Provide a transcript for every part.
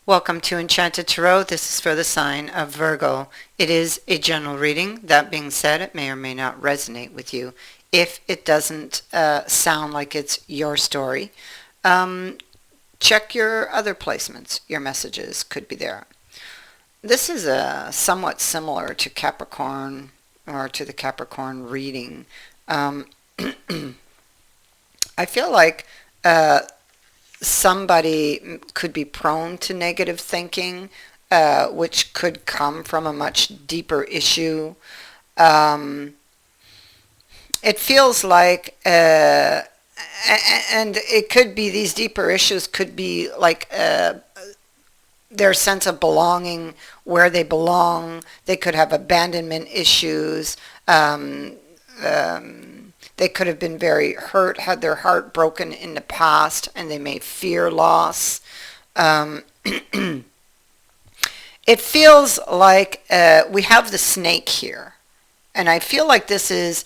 Welcome to Enchanted Tarot. This is for the sign of Virgo. It is a general reading. That being said, it may or may not resonate with you. If it doesn't sound like it's your story, um, check your other placements. Your messages could be there. This is somewhat similar to Capricorn or to the Capricorn reading. Um, I feel like somebody could be prone to negative thinking, which could come from a much deeper issue. Um, it feels like, and it could be these deeper issues could be like their sense of belonging, where they belong. They could have abandonment issues. They could have been very hurt, had their heart broken in the past, and they may fear loss. Um, it feels like we have the snake here. And I feel like this is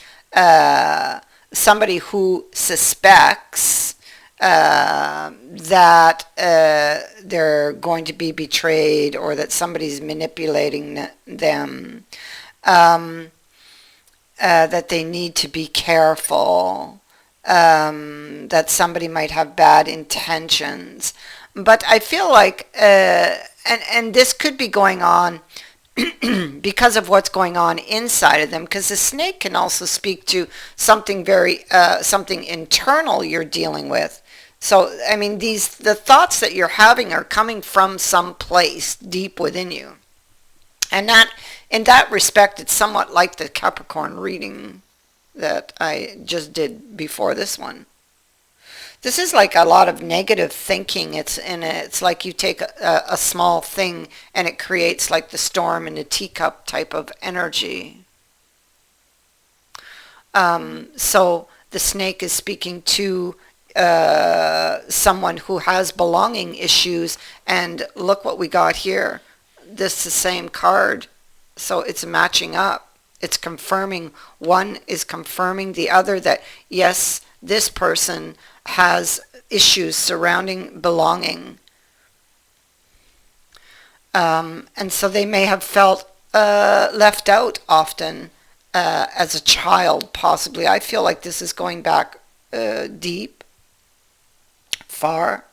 somebody who suspects that they're going to be betrayed or that somebody's manipulating them. Um, that they need to be careful, that somebody might have bad intentions. But I feel like, and this could be going on because of what's going on inside of them, because the snake can also speak to something something internal you're dealing with. So, I mean, the thoughts that you're having are coming from some place deep within you. And that, in that respect, it's somewhat like the Capricorn reading that I just did before this one. This is like a lot of negative thinking. It's like you take a small thing and it creates like the storm in the teacup type of energy. So the snake is speaking to someone who has belonging issues, and look what we got here. This is the same card, so it's matching up. It's confirming, one is confirming the other, that yes, this person has issues surrounding belonging. And so they may have felt left out often as a child, possibly. I feel like this is going back deep, far,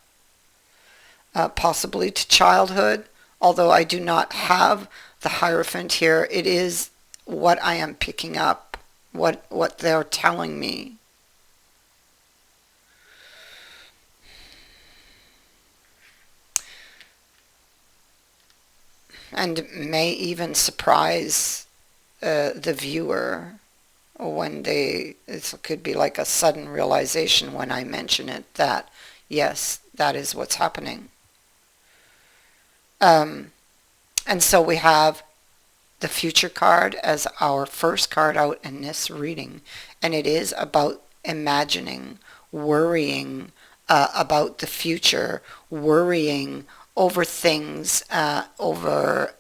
possibly to childhood. Although I do not have the Hierophant here, it is what I am picking up, what they're telling me. And may even surprise the viewer when it could be like a sudden realization when I mention it that, yes, that is what's happening. And so we have the future card as our first card out in this reading. And it is about imagining, worrying about the future, worrying over things, over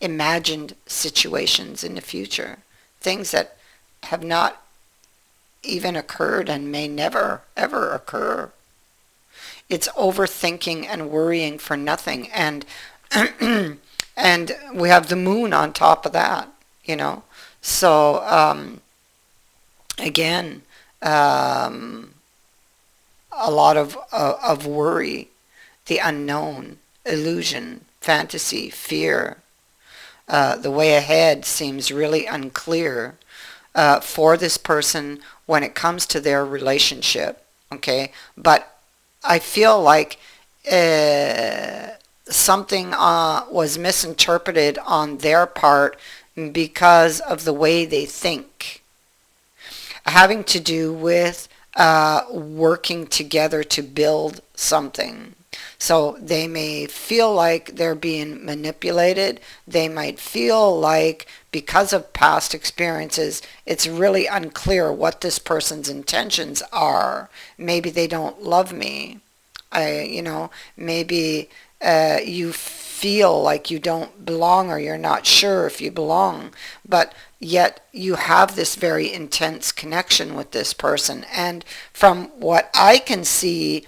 imagined situations in the future. Things that have not even occurred and may never, ever occur. It's overthinking and worrying for nothing, and and we have the moon on top of that. So again, a lot of worry, the unknown, illusion, fantasy, fear. The way ahead seems really unclear for this person when it comes to their relationship. Okay, but I feel like something was misinterpreted on their part because of the way they think, having to do with working together to build something. So they may feel like they're being manipulated. They might feel like because of past experiences, it's really unclear what this person's intentions are. Maybe they don't love me. Maybe you feel like you don't belong, or you're not sure if you belong, but yet you have this very intense connection with this person. And from what I can see,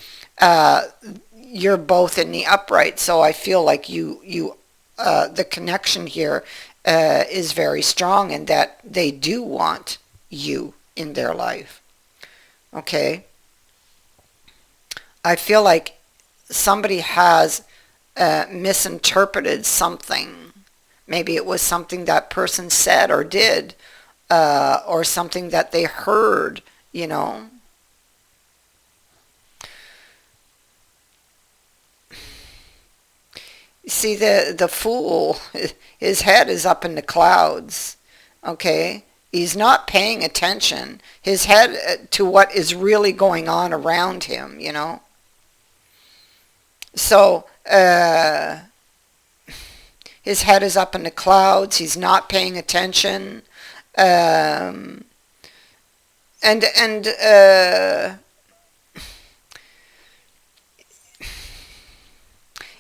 you're both in the upright, so I feel like the connection here is very strong, and that they do want you in their life. Okay? I feel like somebody has misinterpreted something. Maybe it was something that person said or did, or something that they heard, you know. See, the fool, his head is up in the clouds, okay? He's not paying attention. His head to what is really going on around him, you know? So, his head is up in the clouds. He's not paying attention. Um, and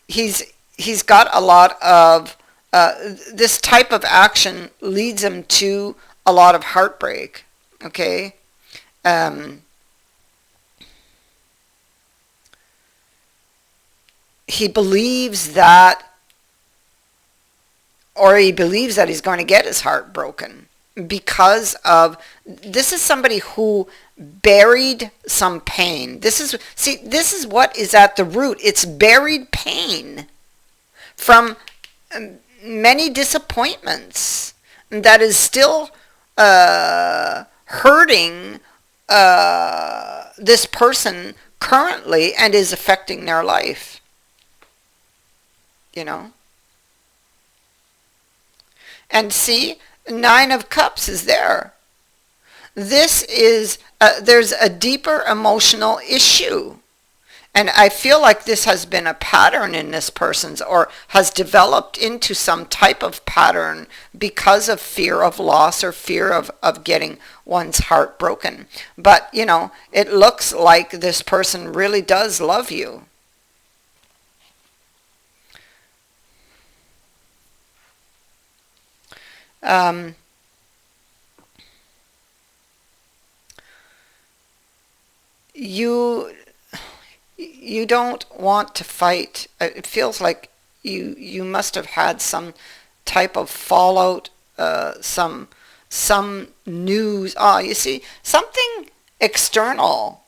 he's he's got a lot of this type of action leads him to a lot of heartbreak. Okay. Um, he believes that, or he believes that he's going to get his heart broken because of, this is somebody who buried some pain. This is what is at the root. It's buried pain from many disappointments that is still hurting this person currently and is affecting their life, you know. And see, Nine of Cups is there. This is, there's a deeper emotional issue. And I feel like this has been a pattern in this person's, or has developed into some type of pattern because of fear of loss or fear of getting one's heart broken. But, you know, it looks like this person really does love you. Um, you you don't want to fight. It feels like you must have had some type of fallout, some news. You see, something external.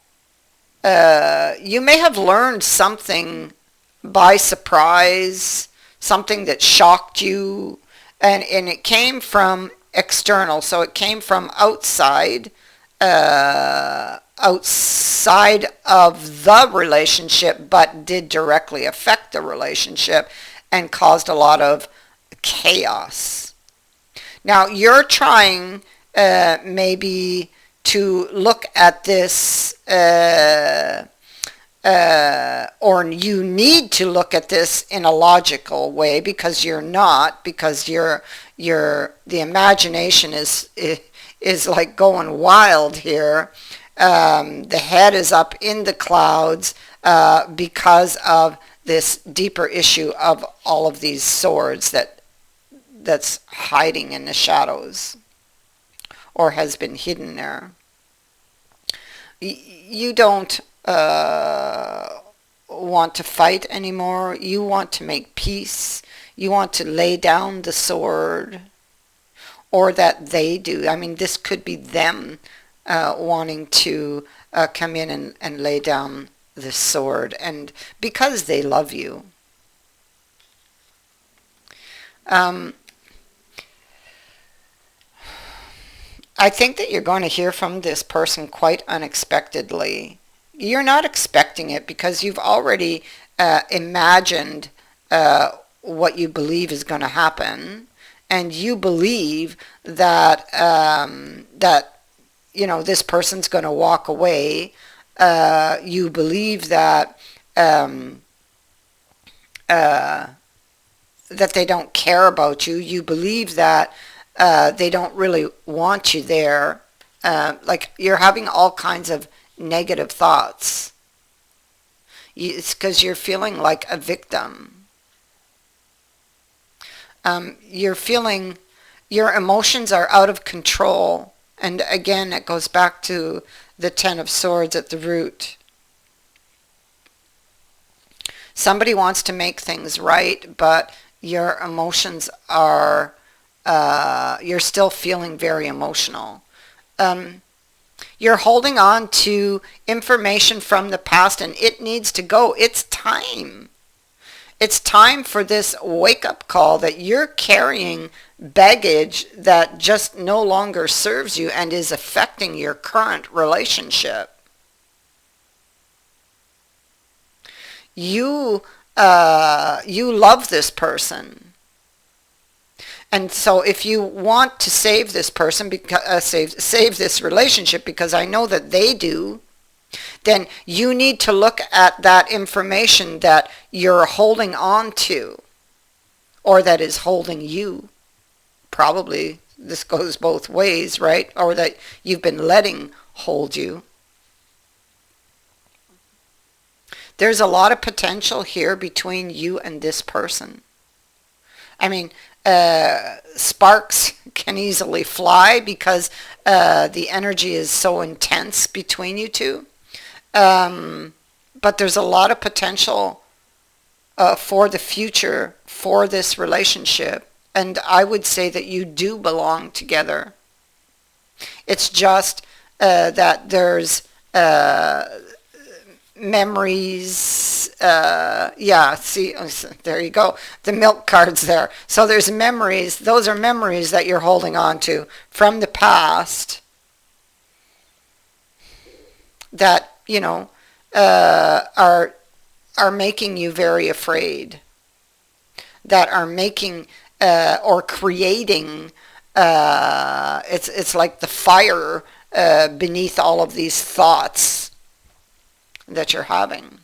You may have learned something by surprise, something that shocked you, and it came from external. So it came from outside. Outside of the relationship, but did directly affect the relationship and caused a lot of chaos. Now you're trying maybe to look at this, or you need to look at this in a logical way, because you're not, because the imagination is like going wild here. The head is up in the clouds because of this deeper issue of all of these swords that's hiding in the shadows, or has been hidden there. You don't want to fight anymore. You want to make peace. You want to lay down the sword, or that they do. I mean, this could be them wanting to come in and lay down the sword, and because they love you. I think that you're going to hear from this person quite unexpectedly. You're not expecting it because you've already imagined what you believe is going to happen, and you believe that you know, this person's going to walk away. You believe that that they don't care about you. You believe that they don't really want you there. Like, you're having all kinds of negative thoughts. It's because you're feeling like a victim. You're feeling your emotions are out of control. And again, it goes back to the Ten of Swords at the root. Somebody wants to make things right, but your emotions are, you're still feeling very emotional. Um, you're holding on to information from the past and it needs to go. It's time. It's time for this wake-up call that you're carrying baggage that just no longer serves you and is affecting your current relationship. You love this person. And so if you want to save this person, because save this relationship, because I know that they do, then you need to look at that information that you're holding on to, or that is holding you. Probably this goes both ways, right? Or that you've been letting hold you. There's a lot of potential here between you and this person. I mean, sparks can easily fly because the energy is so intense between you two. But there's a lot of potential for the future for this relationship. And I would say that you do belong together. It's just that there's memories. Yeah, see, there you go. The milk card's there. So there's memories. Those are memories that you're holding on to from the past that, are making you very afraid, that are making or creating, it's like the fire beneath all of these thoughts that you're having,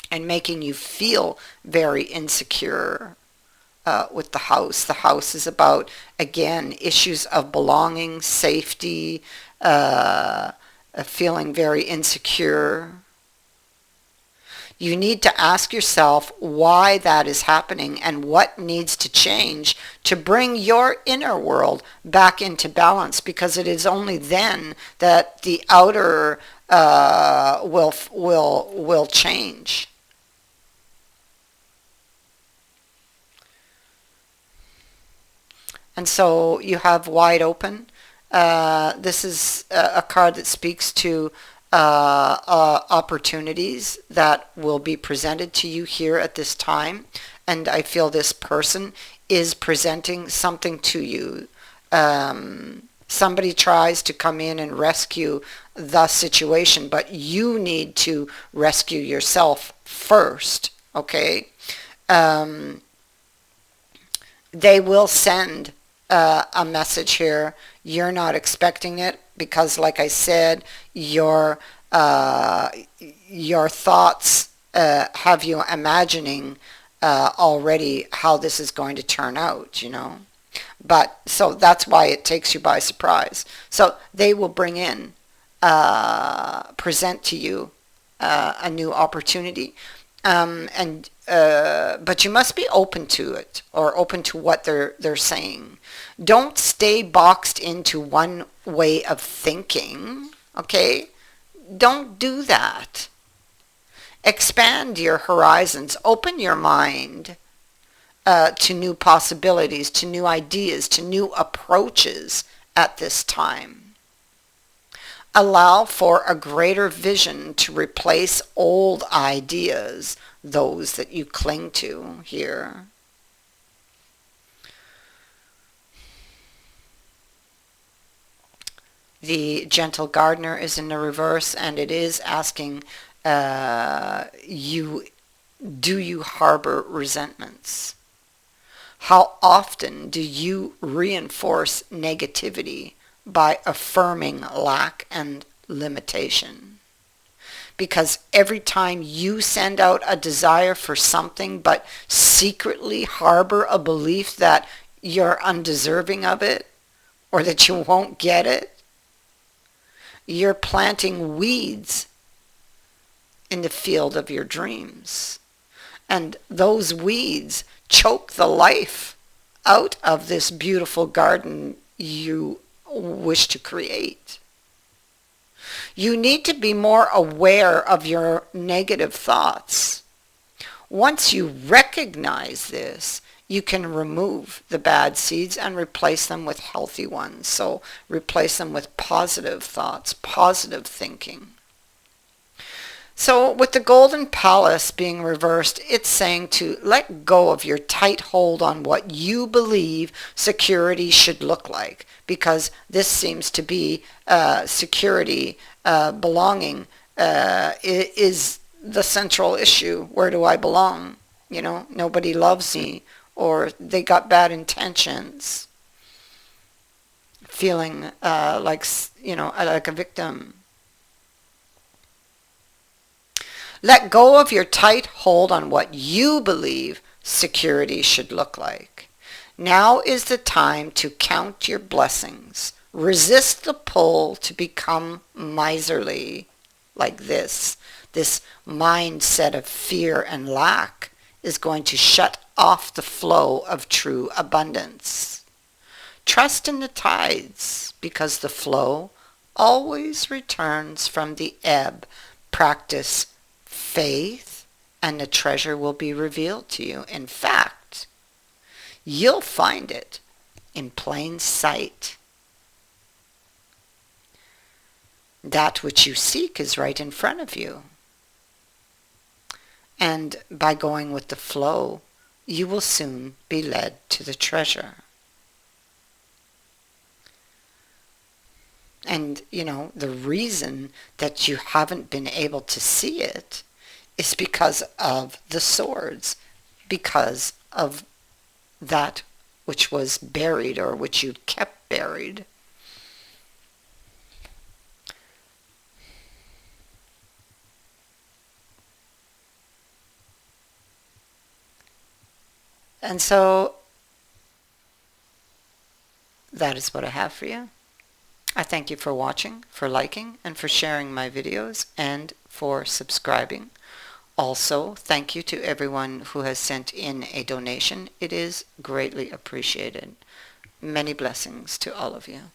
and making you feel very insecure with the house. The house is about, again, issues of belonging, safety, feeling very insecure. You need to ask yourself why that is happening and what needs to change to bring your inner world back into balance, because it is only then that the outer will change. And so you have wide open. This is a card that speaks to opportunities that will be presented to you here at this time. And I feel this person is presenting something to you. Somebody tries to come in and rescue the situation, but you need to rescue yourself first, okay? They will send a message here. You're not expecting it because, like I said, your thoughts have you imagining already how this is going to turn out, But so that's why it takes you by surprise. So they will bring in, present to you a new opportunity, but you must be open to it, or open to what they're saying. Don't stay boxed into one way of thinking, okay? Don't do that. Expand your horizons. Open your mind to new possibilities, to new ideas, to new approaches at this time. Allow for a greater vision to replace old ideas, those that you cling to here. The gentle gardener is in the reverse, and it is asking you, do you harbor resentments? How often do you reinforce negativity by affirming lack and limitation? Because every time you send out a desire for something but secretly harbor a belief that you're undeserving of it, or that you won't get it, you're planting weeds in the field of your dreams. And those weeds choke the life out of this beautiful garden you wish to create. You need to be more aware of your negative thoughts. Once you recognize this, you can remove the bad seeds and replace them with healthy ones. So replace them with positive thoughts, positive thinking. So with the golden palace being reversed, it's saying to let go of your tight hold on what you believe security should look like, because this seems to be security, belonging is the central issue. Where do I belong? You know, nobody loves me, or they got bad intentions. Feeling like, you know, like a victim. Let go of your tight hold on what you believe security should look like. Now is the time to count your blessings. Resist the pull to become miserly like this. This mindset of fear and lack is going to shut off the flow of true abundance. Trust in the tides, because the flow always returns from the ebb. Practice faith, and the treasure will be revealed to you. In fact, you'll find it in plain sight. That which you seek is right in front of you. And by going with the flow, you will soon be led to the treasure. And, you know, the reason that you haven't been able to see it is because of the swords, because of that which was buried or which you kept buried. And so that is what I have for you. I thank you for watching, for liking, and for sharing my videos, and for subscribing. Also, thank you to everyone who has sent in a donation. It is greatly appreciated. Many blessings to all of you.